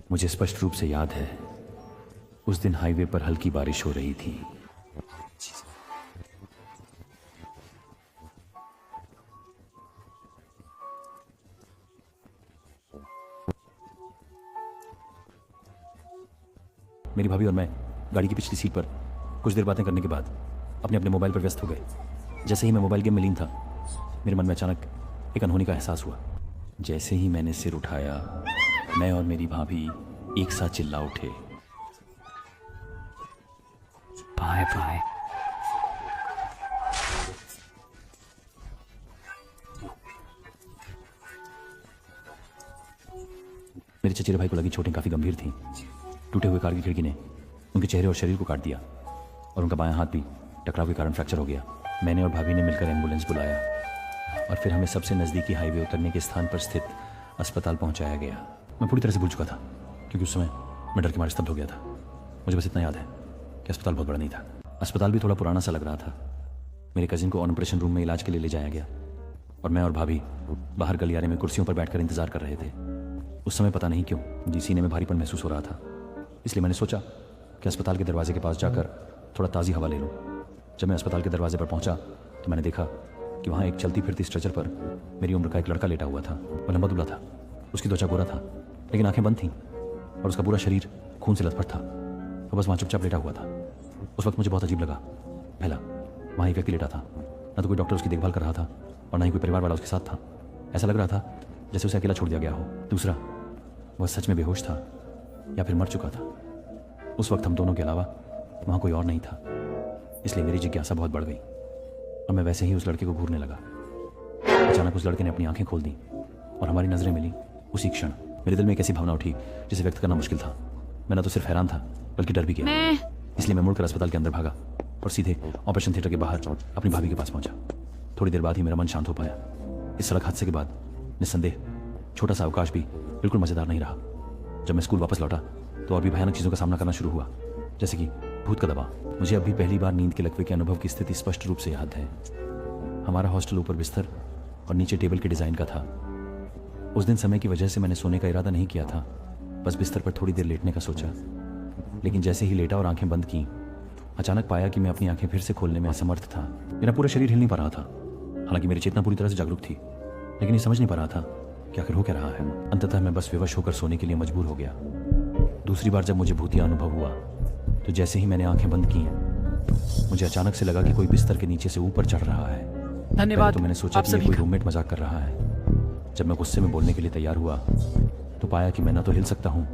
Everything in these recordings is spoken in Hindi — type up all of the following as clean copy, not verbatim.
मुझे स्पष्ट रूप से याद है, उस दिन हाईवे पर हल्की बारिश हो रही थी। मेरी भाभी और मैं गाड़ी की पिछली सीट पर कुछ देर बातें करने के बाद अपने अपने मोबाइल पर व्यस्त हो गए। जैसे ही मैं मोबाइल गेम में लीन था, मेरे मन में अचानक एक अनहोनी का एहसास हुआ। जैसे ही मैंने सिर उठाया, मैं और मेरी भाभी एक साथ चिल्ला उठे, बाय बाय। मेरे चचेरे भाई को लगी चोटें काफी गंभीर थीं। टूटे हुए कार की खिड़की ने उनके चेहरे और शरीर को काट दिया और उनका बायां हाथ भी टकराव के कारण फ्रैक्चर हो गया। मैंने और भाभी ने मिलकर एम्बुलेंस बुलाया और फिर हमें सबसे नज़दीकी हाईवे उतरने के स्थान पर स्थित अस्पताल पहुंचाया गया। मैं पूरी तरह से भूल चुका था क्योंकि उस समय मैं डर के मारे स्तब्ध हो गया था। मुझे बस इतना याद है कि अस्पताल बहुत बड़ा नहीं था। अस्पताल भी थोड़ा पुराना सा लग रहा था। मेरे कजिन को ऑपरेशन रूम में इलाज के लिए ले जाया गया और मैं और भाभी बाहर गलियारे में कुर्सियों पर बैठकर इंतजार कर रहे थे। उस समय पता नहीं क्यों सीने में भारीपन महसूस हो रहा था, इसलिए मैंने सोचा कि अस्पताल के दरवाजे के पास जाकर थोड़ा ताज़ी हवा ले लूँ। जब मैं अस्पताल के दरवाजे पर पहुंचा तो मैंने देखा कि वहाँ एक चलती फिरती स्ट्रेचर पर मेरी उम्र का एक लड़का लेटा हुआ था। वो लंबा दुबला था, उसकी त्वचा गोरा था लेकिन आंखें बंद थीं और उसका पूरा शरीर खून से लथपथ था। वो बस वहाँ चुपचाप लेटा हुआ था। उस वक्त मुझे बहुत अजीब लगा। पहला, वहाँ एक व्यक्ति लेटा था, न तो कोई डॉक्टर उसकी देखभाल कर रहा था और न ही कोई परिवार वाला उसके साथ था। ऐसा लग रहा था जैसे उसे अकेला छोड़ दिया गया हो। दूसरा, वह सच में बेहोश था या फिर मर चुका था। उस वक्त हम दोनों के अलावा वहाँ कोई और नहीं था, इसलिए मेरी जिज्ञासा बहुत बढ़ गई और मैं वैसे ही उस लड़के को घूरने लगा। अचानक उस लड़के ने अपनी आंखें खोल दी और हमारी नजरें मिली। उसी क्षण मेरे दिल में एक ऐसी भावना उठी जिसे व्यक्त करना मुश्किल था। मैं न तो सिर्फ हैरान था बल्कि डर भी गया। इसलिए मैं मुड़कर अस्पताल के अंदर भागा और सीधे ऑपरेशन थिएटर के बाहर अपनी भाभी के पास पहुंचा। थोड़ी देर बाद ही मेरा मन शांत हो पाया। इस सड़क हादसे के बाद निस्संदेह छोटा सा अवकाश भी बिल्कुल मजेदार नहीं रहा। जब मैं स्कूल वापस लौटा तो और भी भयानक चीज़ों का सामना करना शुरू हुआ, जैसे कि भूत का दबाव। मुझे अभी पहली बार नींद के लकवे के अनुभव की स्थिति स्पष्ट रूप से याद है। हमारा हॉस्टल ऊपर बिस्तर और नीचे टेबल के डिज़ाइन का था। उस दिन समय की वजह से मैंने सोने का इरादा नहीं किया था, बस बिस्तर पर थोड़ी देर लेटने का सोचा। लेकिन जैसे ही लेटा और आंखें बंद की, अचानक पाया कि मैं अपनी आंखें फिर से खोलने में असमर्थ था। मेरा पूरा शरीर हिल नहीं पा रहा था। हालांकि मेरी चेतना पूरी तरह से जागरूक थी, लेकिन ये समझ नहीं पा रहा था कि आखिर हो क्या रहा है। अंततः मैं बस विवश होकर सोने के लिए मजबूर हो गया। दूसरी बार जब मुझे भूतिया अनुभव हुआ तो जैसे ही मैंने आंखें बंद की, मुझे अचानक से लगा कि कोई बिस्तर के नीचे से ऊपर चढ़ रहा है। धन्यवाद। तो मैंने सोचा कि ये कोई रूममेट मजाक कर रहा है। जब मैं गुस्से में बोलने के लिए तैयार हुआ तो पाया कि मैं ना तो हिल सकता हूँ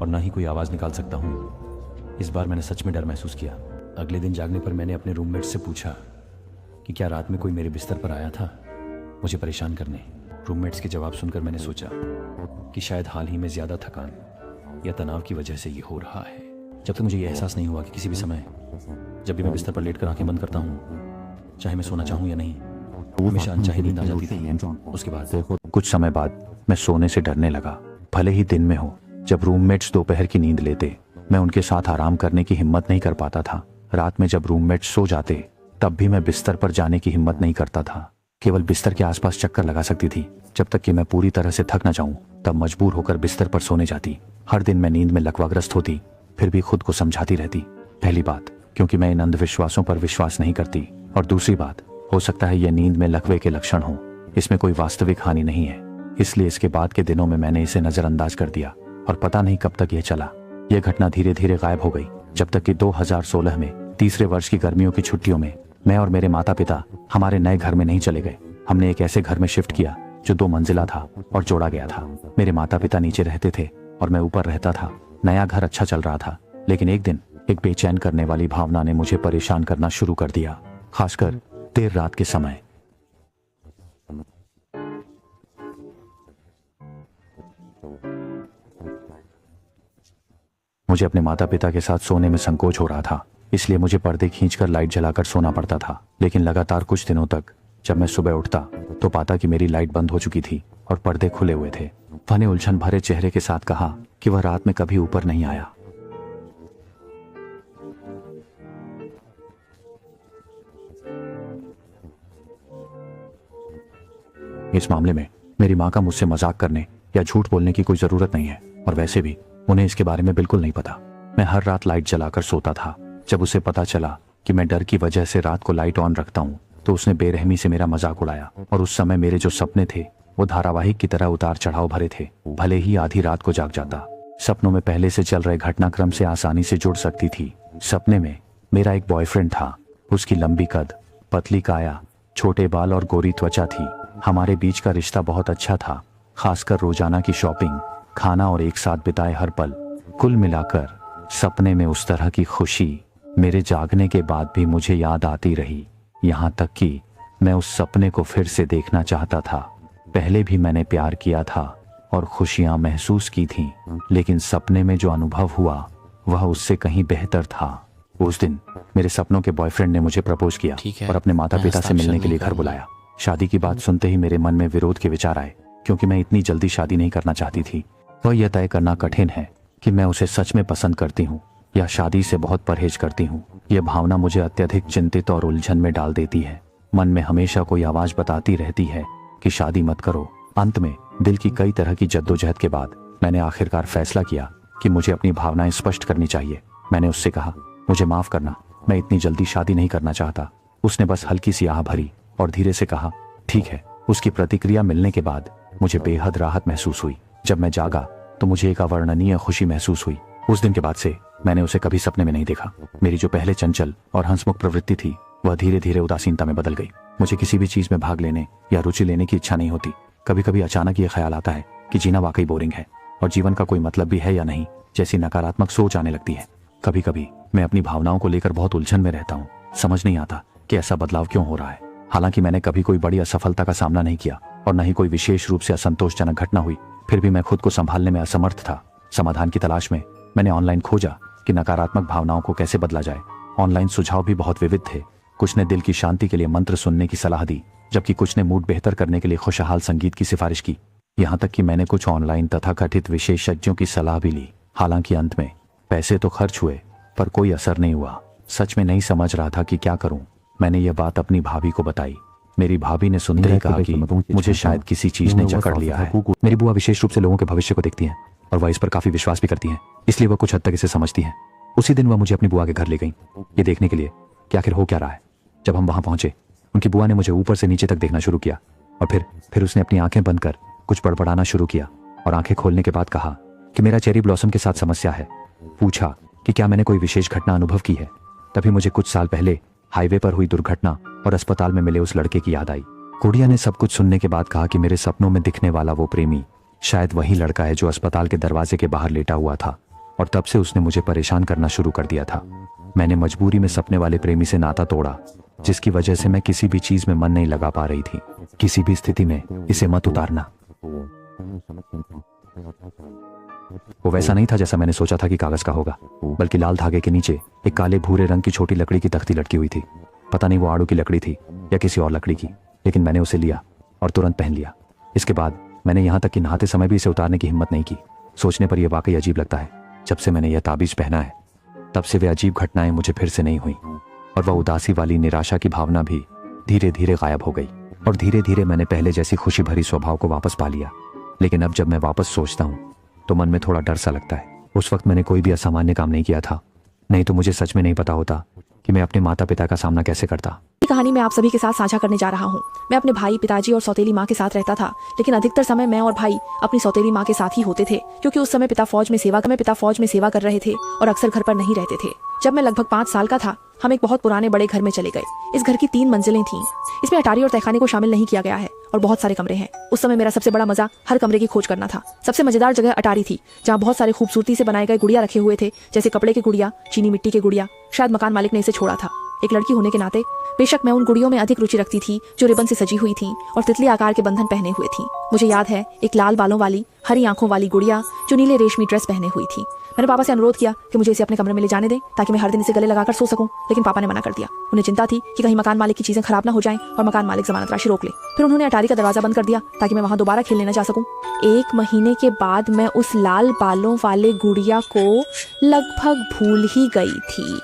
और ना ही कोई आवाज़ निकाल सकता हूँ। इस बार मैंने सच में डर महसूस किया। अगले दिन जागने पर मैंने अपने रूममेट से पूछा कि क्या रात में कोई मेरे बिस्तर पर आया था मुझे परेशान करने। रूममेट्स के जवाब सुनकर मैंने सोचा कि शायद हाल ही में ज़्यादा थकान या तनाव की वजह से ये हो रहा है। जब तक मुझे ये एहसास नहीं हुआ कि किसी भी समय जब भी मैं बिस्तर पर लेटकर आंखें बंद करता हूँ, चाहे मैं सोना चाहूँ या नहीं, हमेशा अनचाही नींद आ जाती थी। उसके बाद कुछ समय बाद मैं सोने से डरने लगा, भले ही दिन में हो। जब रूममेट्स दोपहर की नींद लेते, मैं उनके साथ आराम करने की हिम्मत नहीं कर पाता था। रात में जब रूममेट्स सो जाते तब भी मैं बिस्तर पर जाने की हिम्मत नहीं करता था। केवल बिस्तर के आसपास चक्कर लगा सकती थी। जब तक कि मैं पूरी तरह से थक न जाऊं, तब मजबूर होकर बिस्तर पर सोने जाती। हर दिन मैं नींद में लकवाग्रस्त होती, फिर भी खुद को समझाती रहती। पहली बात, क्योंकि मैं इन अंधविश्वासों पर विश्वास नहीं करती, और दूसरी बात, हो सकता है यह नींद में लकवे के लक्षण हो, इसमें कोई वास्तविक हानि नहीं है। इसलिए इसके बाद के दिनों में मैंने इसे नजरअंदाज कर दिया और पता नहीं कब तक यह चला। यह घटना धीरे धीरे गायब हो गई, जब तक कि 2016 में तीसरे वर्ष की गर्मियों की छुट्टियों में मैं और मेरे माता पिता हमारे नए घर में नहीं चले गए। हमने एक ऐसे घर में शिफ्ट किया जो 2 मंजिला था और जोड़ा गया था। मेरे माता पिता नीचे रहते थे और मैं ऊपर रहता था। नया घर अच्छा चल रहा था, लेकिन एक दिन एक बेचैन करने वाली भावना ने मुझे परेशान करना शुरू कर दिया, खासकर देर रात के समय। मुझे अपने माता पिता के साथ सोने में संकोच हो रहा था, इसलिए मुझे पर्दे खींचकर लाइट जलाकर सोना पड़ता था। लेकिन लगातार कुछ दिनों तक जब मैं सुबह उठता तो पाता कि मेरी लाइट बंद हो चुकी थी और पर्दे खुले हुए थे। वह ने उलझन भरे चेहरे के साथ कहा कि वह रात में कभी ऊपर नहीं आया। इस मामले में मेरी माँ का मुझसे मजाक करने या झूठ बोलने की कोई जरूरत नहीं है। और वैसे भी उन्हें इसके बारे में बिल्कुल नहीं पता। मैं हर रात लाइट जलाकर सोता था। जब उसे पता चला कि मैं डर की वजह से रात को लाइट ऑन रखता हूँ तो उसने बेरहमी से मेरा मजाक उड़ाया। और उस समय मेरे जो सपने थे वो धारावाहिक की तरह उतार चढ़ाव भरे थे। भले ही आधी रात को जाग जाता, सपनों में पहले से चल रहे घटनाक्रम से आसानी से जुड़ सकती थी। सपने में मेरा एक बॉयफ्रेंड था। उसकी लंबी कद, पतली काया, छोटे बाल और गोरी त्वचा थी। हमारे बीच का रिश्ता बहुत अच्छा था, खासकर रोजाना की शॉपिंग, खाना और एक साथ बिताए हर पल। कुल मिलाकर सपने में उस तरह की खुशी मेरे जागने के बाद भी मुझे याद आती रही। यहाँ तक कि मैं उस सपने को फिर से देखना चाहता था। पहले भी मैंने प्यार किया था और खुशियां महसूस की थीं, लेकिन सपने में जो अनुभव हुआ वह उससे कहीं बेहतर था। उस दिन मेरे सपनों के बॉयफ्रेंड ने मुझे प्रपोज किया और अपने माता पिता से मिलने के लिए घर बुलाया। शादी की बात सुनते ही मेरे मन में विरोध के विचार आए, क्योंकि मैं इतनी जल्दी शादी नहीं करना चाहती थी। वह यह तय करना कठिन है कि मैं उसे सच में पसंद करती हूँ या शादी से बहुत परहेज करती हूँ। यह भावना मुझे अत्यधिक चिंतित और उलझन में डाल देती है। मन में हमेशा कोई आवाज बताती रहती है कि शादी मत करो। अंत में दिल की कई तरह की जद्दोजहद के बाद मैंने आखिरकार फैसला किया कि मुझे अपनी भावनाएं स्पष्ट करनी चाहिए। मैंने उससे कहा, मुझे माफ करना, मैं इतनी जल्दी शादी नहीं करना चाहता। उसने बस हल्की सी आह भरी और धीरे से कहा, ठीक है। उसकी प्रतिक्रिया मिलने के बाद मुझे बेहद राहत महसूस हुई। जब मैं जागा तो मुझे एक अवर्णनीय खुशी महसूस हुई। उस दिन के बाद से मैंने उसे कभी सपने में नहीं देखा। मेरी जो पहले चंचल और हंसमुख प्रवृत्ति थी वह धीरे धीरे उदासीनता में बदल गई। मुझे किसी भी चीज में भाग लेने या रुचि लेने की इच्छा नहीं होती। कभी कभी अचानक ये ख्याल आता है कि जीना वाकई बोरिंग है और जीवन का कोई मतलब भी है या नहीं, जैसी नकारात्मक सोच आने लगती है। कभी कभी मैं अपनी भावनाओं को लेकर बहुत उलझन में रहता हूँ। समझ नहीं आता कि ऐसा बदलाव क्यों हो रहा है। हालांकि मैंने कभी कोई बड़ी असफलता का सामना नहीं किया और न ही कोई विशेष रूप से असंतोषजनक घटना हुई, फिर भी मैं खुद को संभालने में असमर्थ था। समाधान की तलाश में मैंने ऑनलाइन खोजा कि नकारात्मक भावनाओं को कैसे बदला जाए। ऑनलाइन सुझाव भी बहुत विविध थे। कुछ ने दिल की शांति के लिए मंत्र सुनने की सलाह दी, जबकि कुछ ने मूड बेहतर करने के लिए खुशहाल संगीत की सिफारिश की। यहाँ तक कि मैंने कुछ ऑनलाइन तथाकथित विशेषज्ञों की सलाह भी ली। हालांकि अंत में पैसे तो खर्च हुए पर कोई असर नहीं हुआ। सच में नहीं समझ रहा था कि क्या करूं। मैंने यह बात अपनी भाभी को बताई। मेरी भाभी ने सुनते ही कहा कि मुझे शायद किसी चीज ने जकड़ लिया है। मेरी बुआ विशेष रूप से लोगों के भविष्य को देखती हैं और वह इस पर काफी विश्वास भी करती हैं, इसलिए वह कुछ हद तक इसे समझती हैं। उसी दिन वह मुझे अपनी बुआ के घर ले गई, ये देखने के लिए कि आखिर हो क्या रहा है। जब हम वहां पहुंचे, उनकी बुआ ने मुझे ऊपर से नीचे तक देखना शुरू किया और फिर उसने अपनी आंखें बंद कर कुछ बड़बड़ाना शुरू किया और आंखें खोलने के बाद कहा कि मेरा चेरी ब्लॉसम के साथ समस्या है। पूछा कि क्या मैंने कोई विशेष घटना अनुभव की है। तभी मुझे कुछ साल पहले हाईवे पर हुई दुर्घटना और अस्पताल में मिले उस लड़के की याद आई। गुड़िया ने सब कुछ सुनने के बाद कहा कि मेरे सपनों में दिखने वाला वो प्रेमी शायद वही लड़का है जो अस्पताल के दरवाजे के बाहर लेटा हुआ था और तब से उसने मुझे परेशान करना शुरू कर दिया था। मैंने मजबूरी में सपने वाले प्रेमी से नाता तोड़ा, जिसकी वजह से मैं किसी भी चीज में मन नहीं लगा पा रही थी। किसी भी स्थिति में इसे मत उतारना। वो वैसा नहीं था जैसा मैंने सोचा था कि कागज का होगा, बल्कि लाल धागे के नीचे एक काले भूरे रंग की छोटी लकड़ी की तख्ती लटकी हुई थी। पता नहीं वो आड़ू की लकड़ी थी या किसी और लकड़ी की, लेकिन मैंने उसे लिया और तुरंत पहन लिया। इसके बाद मैंने यहाँ तक कि नहाते समय भी इसे उतारने की हिम्मत नहीं की। सोचने पर यह वाकई अजीब लगता है। जब से मैंने यह ताबीज पहना है तब से वे अजीब घटनाएं मुझे फिर से नहीं हुई और वह उदासी वाली निराशा की भावना भी धीरे धीरे गायब हो गई और धीरे धीरे मैंने पहले जैसी खुशी भरी स्वभाव को वापस पा लिया। लेकिन अब जब मैं वापस सोचता हूँ तो मन में थोड़ा डर सा लगता है। उस वक्त मैंने कोई भी असामान्य काम नहीं किया था, नहीं तो मुझे सच में नहीं पता होता कि मैं अपने माता पिता का सामना कैसे करता। ये कहानी मैं आप सभी के साथ साझा करने जा रहा हूँ। मैं अपने भाई, पिताजी और सौतेली माँ के साथ रहता था, लेकिन अधिकतर समय मैं और भाई अपनी सौतेली माँ के साथ ही होते थे, क्योंकि उस समय पिता फौज में सेवा कर रहे थे और अक्सर घर पर नहीं रहते थे। जब मैं लगभग 5 साल का था, हम एक बहुत पुराने बड़े घर में चले गए। इस घर की 3 मंजिलें थीं। इसमें अटारी और तहखाने को शामिल नहीं किया गया है और बहुत सारे कमरे हैं। उस समय मेरा सबसे बड़ा मजा हर कमरे की खोज करना था। सबसे मजेदार जगह अटारी थी, जहाँ बहुत सारे खूबसूरती से बनाए गए गुड़िया रखे हुए थे, जैसे कपड़े के गुड़िया, चीनी मिट्टी के गुड़िया। शायद मकान मालिक ने इसे छोड़ा था। एक लड़की होने के नाते बेशक मैं उन गुड़ियों में अधिक रुचि रखती थी जो रिबन से सजी हुई थी और तितली आकार के बंधन पहने हुए थी। मुझे याद है एक लाल बालों वाली, हरी आंखों वाली गुड़िया जो नीले रेशमी ड्रेस पहने हुई थी। मैंने पापा से अनुरोध किया कि मुझे इसे अपने कमरे में ले जाने दें ताकि मैं हर दिन इसे गले लगाकर सो सकूं, लेकिन पापा ने मना कर दिया। उन्हें चिंता थी कि कहीं मकान मालिक की चीजें खराब ना हो जाएं और मकान मालिक जमानत राशि रोक ले। फिर उन्होंने अटारी का दरवाजा बंद कर दिया ताकि मैं वहां दोबारा खेलने न जा सकूं। 1 महीने के बाद मैं उस लाल बालों वाले गुड़िया को लगभग भूल ही गई थी।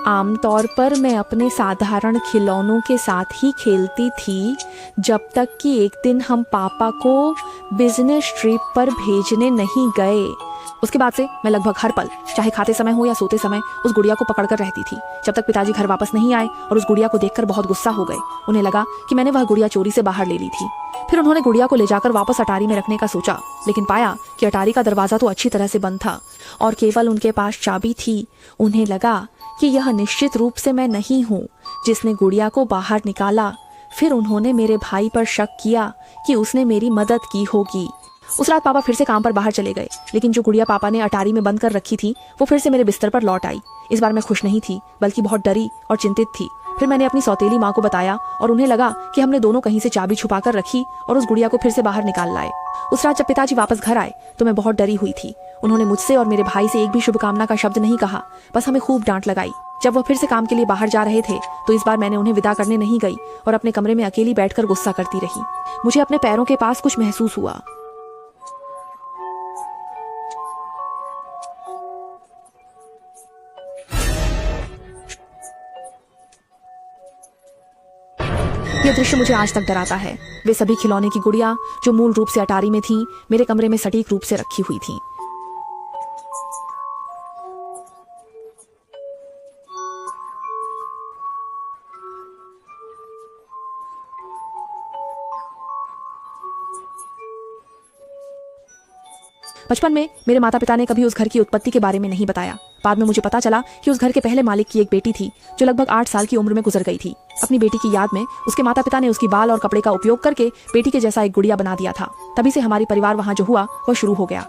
आमतौर पर मैं अपने साधारण खिलौनों के साथ ही खेलती थी, जब तक कि एक दिन हम पापा को बिजनेस ट्रिप पर भेजने नहीं गए। उसके बाद से मैं लगभग हर पल, चाहे खाते समय हो या सोते समय, उस गुड़िया को पकड़कर रहती थी, जब तक पिताजी घर वापस नहीं आए और उस गुड़िया को देखकर बहुत गुस्सा हो गए। उन्हें लगा कि मैंने वह गुड़िया चोरी से बाहर ले ली थी। फिर उन्होंने गुड़िया को ले जाकर वापस अटारी में रखने का सोचा, लेकिन पाया कि अटारी का दरवाजा तो अच्छी तरह से बंद था और केवल उनके पास चाबी थी। उन्हें लगा कि यह निश्चित रूप से मैं नहीं हूँ जिसने गुड़िया को बाहर निकाला। फिर उन्होंने मेरे भाई पर शक किया कि उसने मेरी मदद की होगी। उस रात पापा फिर से काम पर बाहर चले गए, लेकिन जो गुड़िया पापा ने अटारी में बंद कर रखी थी वो फिर से मेरे बिस्तर पर लौट आई। इस बार मैं खुश नहीं थी, बल्कि बहुत डरी और चिंतित थी। फिर मैंने अपनी सौतेली माँ को बताया और उन्हें लगा कि हमने दोनों कहीं से चाबी छुपा कर रखी और उस गुड़िया को फिर से बाहर निकाल लाए। उस रात जब पिताजी वापस घर आए तो मैं बहुत डरी हुई थी। उन्होंने मुझसे और मेरे भाई से एक भी शुभकामना का शब्द नहीं कहा, बस हमें खूब डांट लगाई। जब वह फिर से काम के लिए बाहर जा रहे थे तो इस बार मैंने उन्हें विदा करने नहीं गई और अपने कमरे में अकेली बैठकर गुस्सा करती रही। मुझे अपने पैरों के पास कुछ महसूस हुआ। यह दृश्य मुझे आज तक डराता है। वे सभी खिलौने की गुड़िया जो मूल रूप से अटारी में थी, मेरे कमरे में सटीक रूप से रखी हुई थी। बचपन में मेरे माता पिता ने कभी उस घर की उत्पत्ति के बारे में नहीं बताया। बाद में मुझे पता चला कि उस घर के पहले मालिक की एक बेटी थी जो लगभग 8 साल की उम्र में गुजर गई थी। अपनी बेटी की याद में उसके माता पिता ने उसकी बाल और कपड़े का उपयोग करके बेटी के जैसा एक गुड़िया बना दिया था। तभी से हमारी परिवार वहाँ जो हुआ वह शुरू हो गया।